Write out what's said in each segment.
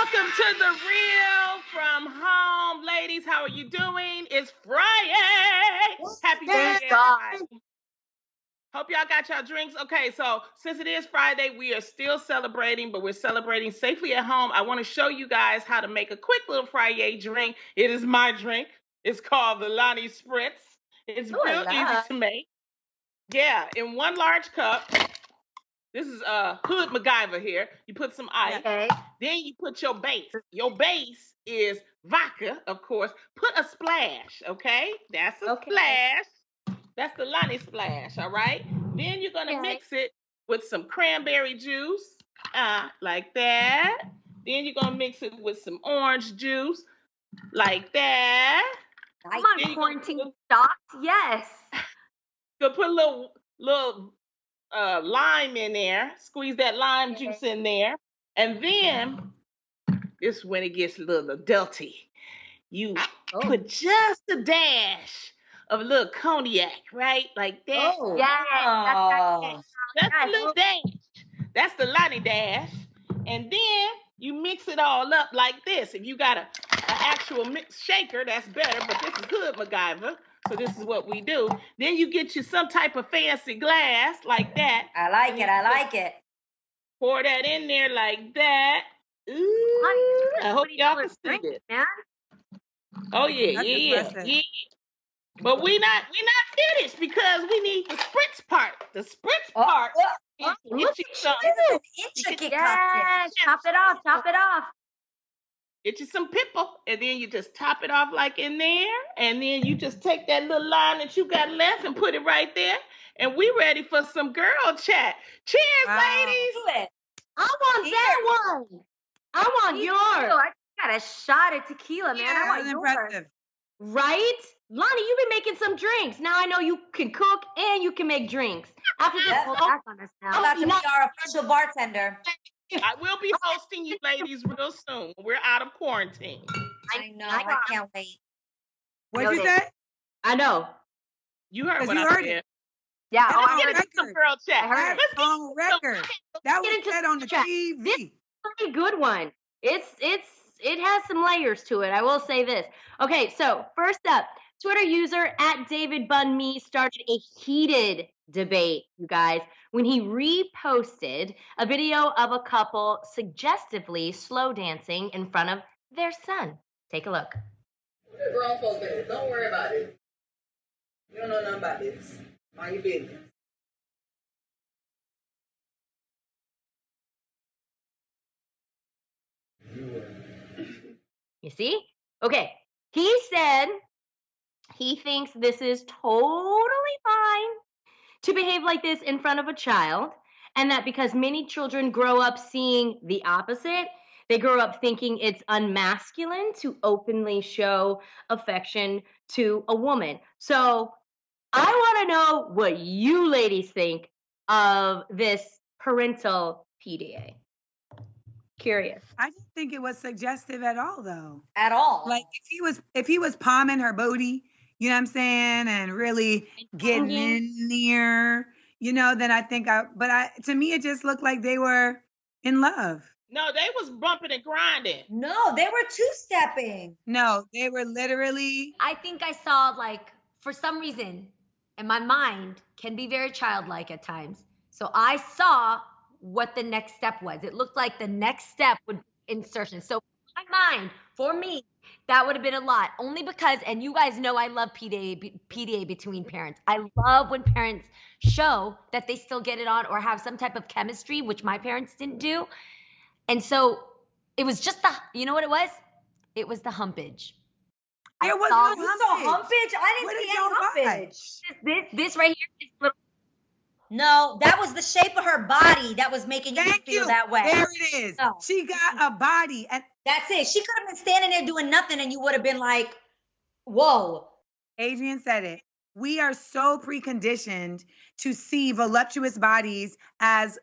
Welcome to the Real from Home. Ladies, how are you doing? It's Friday. Happy Friday, everybody. Hope y'all got y'all drinks. Okay, so since it is Friday, we are still celebrating, but we're celebrating safely at home. I want to show you guys how to make a quick little Friday drink. It is my drink. It's called the Lonnie Spritz. It's real easy to make. Yeah, in 1 large cup. This is Hood MacGyver here. You put some ice. Okay. Then you put your base. Your base is vodka, of course. Put a splash, okay? That's a splash. That's the Lonnie splash, all right? Then you're going to mix it with some cranberry juice, like that. Then you're going to mix it with some orange juice, like that. Come on, quarantine stocks, yes. So put a little lime in there. Squeeze that lime juice in there. And then, this is when it gets a little adulty. You put just a dash of a little cognac, right? Like that. Oh, yeah. Just a little dash. That's the Lonnie dash. And then you mix it all up like this. If you got an actual mix shaker, that's better. But this is Hood MacGyver. So this is what we do. Then you get you some type of fancy glass like that. I like it. Pour that in there like that. Ooh, I hope y'all can see it. Man. Oh yeah. But we not finished because we need the spritz part. The spritz part. Top it off. Get you some pipple, and then you just top it off like in there, and then you just take that little line that you got left and put it right there, and we ready for some girl chat. Cheers, ladies! I want that one. I want yours. I got a shot at tequila, man. I want yours. Impressive. Right? Lonnie, you've been making some drinks. Now I know you can cook and you can make drinks. After this, hold back on us now. I'm about to be our official bartender. I will be hosting you ladies real soon. We're out of quarantine. I know. I can't wait. What'd you say? I know. You heard what I said. Yeah. Let's get into some girl chat. Let's get on record. That was said on the TV. This is a pretty good one. It has some layers to it. I will say this. Okay, so first up, Twitter user @DavidBunMe started a heated debate, you guys, when he reposted a video of a couple suggestively slow dancing in front of their son. Take a look. The grown folks business. Don't worry about it. You don't know nothing about this. Mind your business. You see? Okay. He said he thinks this is totally fine to behave like this in front of a child, and that because many children grow up seeing the opposite, they grow up thinking it's unmasculine to openly show affection to a woman. So I want to know what you ladies think of this parental PDA. Curious. I didn't think it was suggestive at all, though. At all. Like if he was palming her booty, you know what I'm saying, and really getting in there, then I think to me it just looked like they were in love. No, they was bumping and grinding. No, they were two-stepping. No, they were literally. I think I saw, for some reason, and my mind can be very childlike at times. So I saw what the next step was. It looked like the next step would be insertion. So in my mind, for me, that would have been a lot. Only because, and you guys know I love PDA between parents. I love when parents show that they still get it on or have some type of chemistry, which my parents didn't do. And so it was just you know what it was? It was the humpage. There was no humpage. I didn't see any humpage. This right here is little. No, that was the shape of her body that was making you feel that way. There it is. No. She got a body. And that's it. She could have been standing there doing nothing and you would have been like, whoa. Adrian said it. We are so preconditioned to see voluptuous bodies as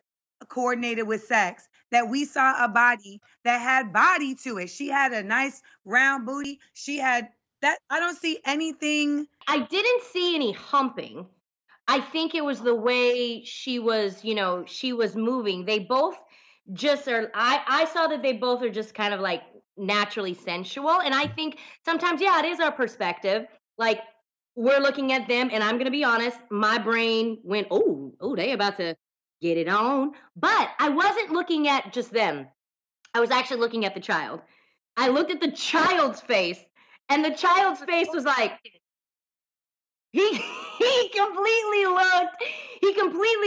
coordinated with sex that we saw a body that had body to it. She had a nice round booty. She had that. I don't see anything. I didn't see any humping. I think it was the way she was moving. They both just are, I saw that they both are just kind of like naturally sensual. And I think sometimes, yeah, it is our perspective. Like, we're looking at them, and I'm gonna be honest, my brain went, oh, they about to get it on. But I wasn't looking at just them. I was actually looking at the child. I looked at the child's face, and the child's face was like, he completely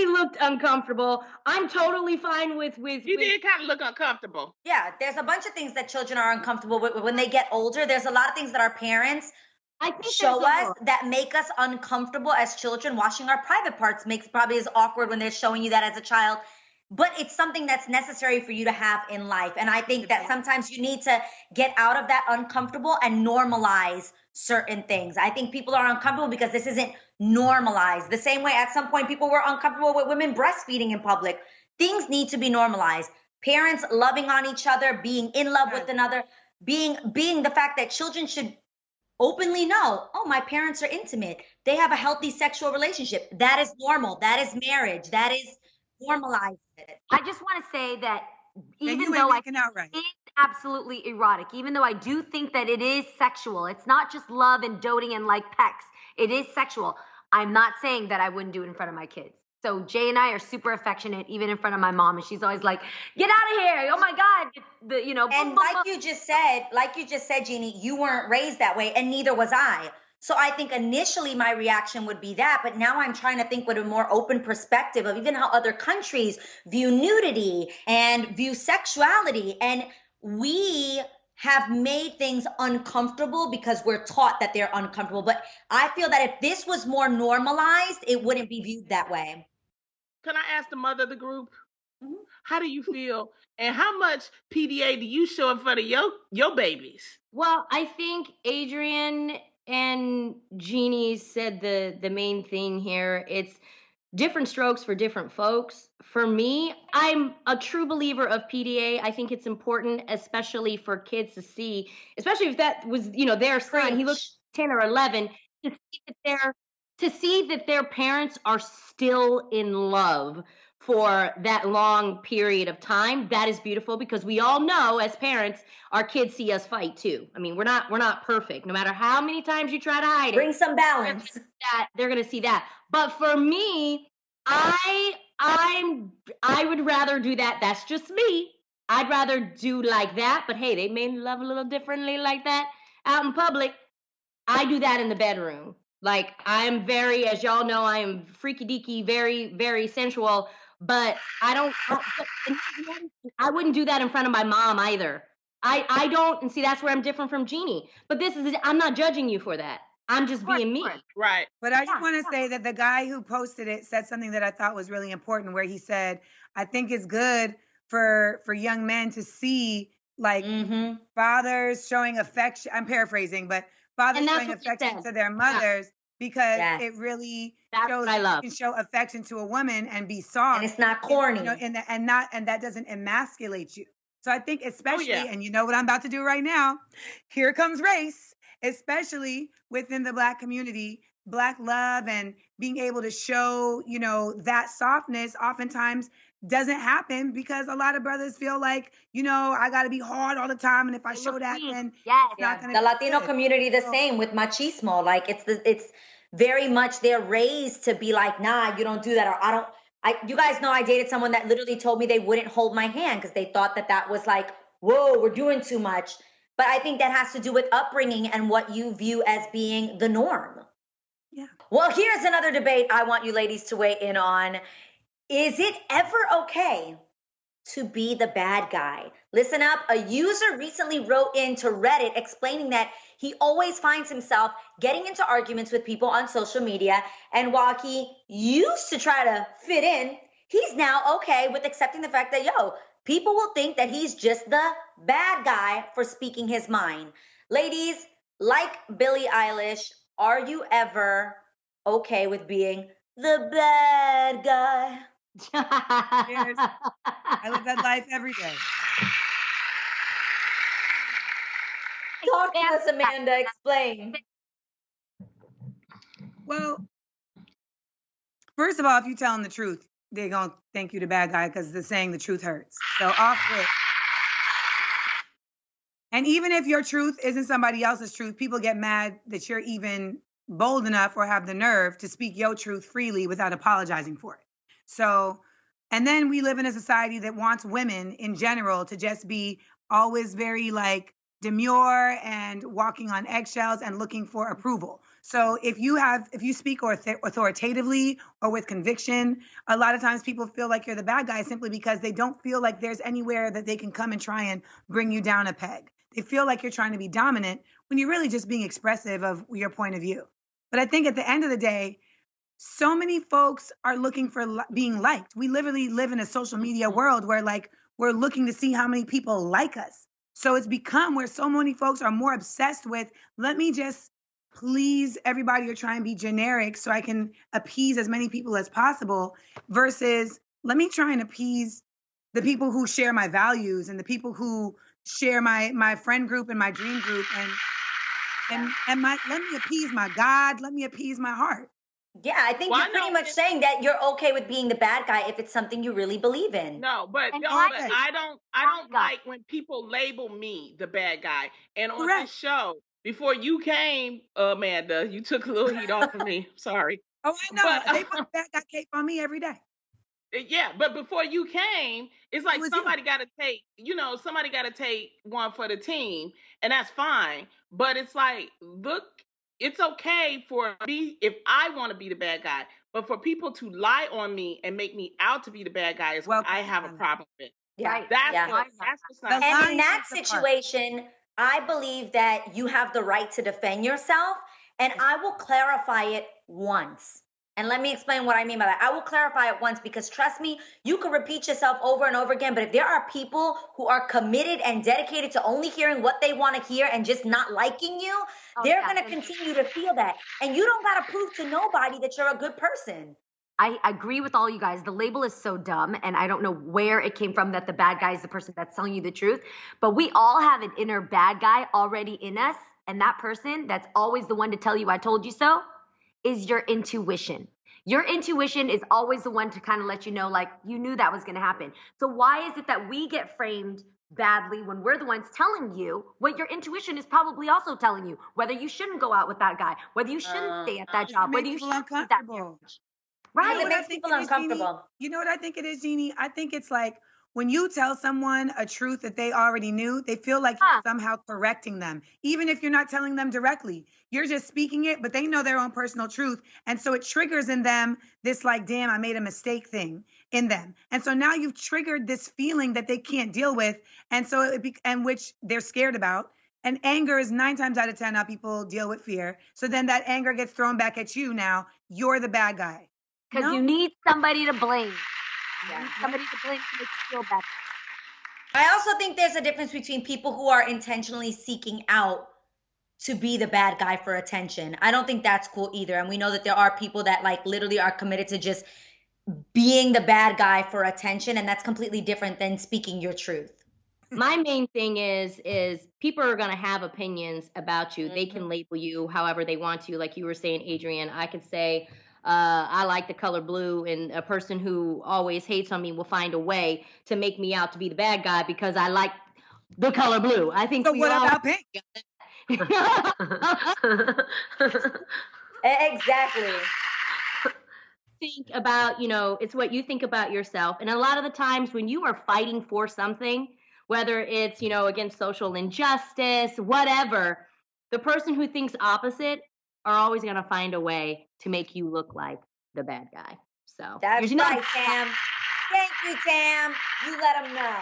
looked uncomfortable. I'm totally fine with You did kind of look uncomfortable. Yeah, there's a bunch of things that children are uncomfortable with when they get older. There's a lot of things that our parents show us that make us uncomfortable as children. Washing our private parts makes probably as awkward when they're showing you that as a child. But it's something that's necessary for you to have in life. And I think that sometimes you need to get out of that uncomfortable and normalize certain things. I think people are uncomfortable because this isn't normalized. The same way at some point people were uncomfortable with women breastfeeding in public. Things need to be normalized. Parents loving on each other, being in love with another, being the fact that children should openly know, oh, my parents are intimate. They have a healthy sexual relationship. That is normal. That is marriage. That is normalized. I just want to say that even though I think it's absolutely erotic, even though I do think that it is sexual, it's not just love and doting and like pecs. It is sexual. I'm not saying that I wouldn't do it in front of my kids. So Jay and I are super affectionate, even in front of my mom, and she's always like, "Get out of here! Oh my God!" And like you just said, Jeannie, you weren't raised that way, and neither was I. So I think initially my reaction would be that, but now I'm trying to think with a more open perspective of even how other countries view nudity and view sexuality. And we have made things uncomfortable because we're taught that they're uncomfortable. But I feel that if this was more normalized, it wouldn't be viewed that way. Can I ask the mother of the group? How do you feel? And how much PDA do you show in front of your babies? Well, I think Adrian and Jeannie said the main thing here. It's different strokes for different folks. For me, I'm a true believer of PDA. I think it's important, especially for kids to see, especially if that was, their son. He looks 10 or 11, to see that their parents are still in love for that long period of time. That is beautiful, because we all know as parents, our kids see us fight too. I mean, we're not perfect. No matter how many times you try to hide it, bring some balance. They're gonna see that. But for me, I would rather do that. That's just me. I'd rather do like that. But hey, they may love a little differently like that out in public. I do that in the bedroom. Like, I'm very, as y'all know, I am freaky deaky, very, very sensual. But I wouldn't do that in front of my mom either. I don't, and see, that's where I'm different from Jeannie. But I'm not judging you for that. I'm just being me. Right. But I just want to say that the guy who posted it said something that I thought was really important, where he said, I think it's good for young men to see, like, fathers showing affection. I'm paraphrasing, but fathers showing affection to their mothers, because it really shows you can show affection to a woman and be soft. And it's not corny. And that doesn't emasculate you. So I think especially, and you know what I'm about to do right now, here comes race, especially within the Black community, Black love and being able to show, that softness oftentimes doesn't happen, because a lot of brothers feel like, I got to be hard all the time. And if I show that, then it's not going to the Latino community, the same with machismo. Like, it's very much, they're raised to be like, nah, you don't do that. Or you guys know I dated someone that literally told me they wouldn't hold my hand because they thought that was like, whoa, we're doing too much. But I think that has to do with upbringing and what you view as being the norm. Yeah. Well, here's another debate I want you ladies to weigh in on. Is it ever okay to be the bad guy? Listen up. A user recently wrote into Reddit explaining that he always finds himself getting into arguments with people on social media. And while he used to try to fit in, he's now okay with accepting the fact that, people will think that he's just the bad guy for speaking his mind. Ladies, like Billie Eilish, are you ever okay with being the bad guy? Cheers. I live that life every day. Talk to us, Amanda. Explain. Well, first of all, if you're telling the truth, they're going to think you the bad guy because they're saying the truth hurts. So off with. And even if your truth isn't somebody else's truth, people get mad that you're even bold enough or have the nerve to speak your truth freely without apologizing for it. So, and then we live in a society that wants women in general to just be always very like demure and walking on eggshells and looking for approval. So if you speak authoritatively or with conviction, a lot of times people feel like you're the bad guy simply because they don't feel like there's anywhere that they can come and try and bring you down a peg. They feel like you're trying to be dominant when you're really just being expressive of your point of view. But I think at the end of the day, so many folks are looking for being liked. We literally live in a social media world where like we're looking to see how many people like us. So it's become where so many folks are more obsessed with, let me just please everybody or try and be generic so I can appease as many people as possible versus let me try and appease the people who share my values and the people who share my friend group and my dream group and let me appease my God, let me appease my heart. Yeah, I think you're pretty much saying that you're okay with being the bad guy if it's something you really believe in. No, but I don't like when people label me the bad guy. And on this show, before you came, Amanda, you took a little heat off of me. Sorry. Oh, I know. But, they put the bad guy cape on me every day. Yeah, but before you came, it's like somebody got to take one for the team, and that's fine. But it's like, look, it's okay for me if I want to be the bad guy, but for people to lie on me and make me out to be the bad guy is what I have a problem with. Yeah, that's what's not. And in that situation, I believe that you have the right to defend yourself, and I will clarify it once. And let me explain what I mean by that. I will clarify it once because trust me, you can repeat yourself over and over again. But if there are people who are committed and dedicated to only hearing what they want to hear and just not liking you, they're going to continue to feel that. And you don't got to prove to nobody that you're a good person. I agree with all you guys. The label is so dumb, and I don't know where it came from that the bad guy is the person that's telling you the truth. But we all have an inner bad guy already in us. And that person that's always the one to tell you, I told you so, is your intuition. Your intuition is always the one to kind of let you know, like, you knew that was going to happen. So why is it that we get framed badly when we're the ones telling you what your intuition is probably also telling you, whether you shouldn't go out with that guy, whether you shouldn't stay at that job, whether you shouldn't do that marriage. Right, it makes people uncomfortable. You know what I think it is, Jeannie? I think it's like when you tell someone a truth that they already knew, they feel like you're somehow correcting them, even if you're not telling them directly. You're just speaking it, but they know their own personal truth. And so it triggers in them this like, damn, I made a mistake thing in them. And so now you've triggered this feeling that they can't deal with. And so and which they're scared about. And anger is 9 times out of 10 how people deal with fear. So then that anger gets thrown back at you now. You're the bad guy. Because you need somebody to blame. Yeah. Somebody to blame to make you feel better. I also think there's a difference between people who are intentionally seeking out to be the bad guy for attention. I don't think that's cool either. And we know that there are people that like literally are committed to just being the bad guy for attention. And that's completely different than speaking your truth. My main thing is people are going to have opinions about you. They can label you however they want to. Like you were saying, Adrienne, I could say, I like the color blue, and a person who always hates on me will find a way to make me out to be the bad guy because I like the color blue. I think. So what about pink? Exactly. Think about, it's what you think about yourself. And a lot of the times when you are fighting for something, whether it's, against social injustice, whatever, the person who thinks opposite are always going to find a way to make you look like the bad guy. So that's right, Tam. Thank you, Tam. You let them know.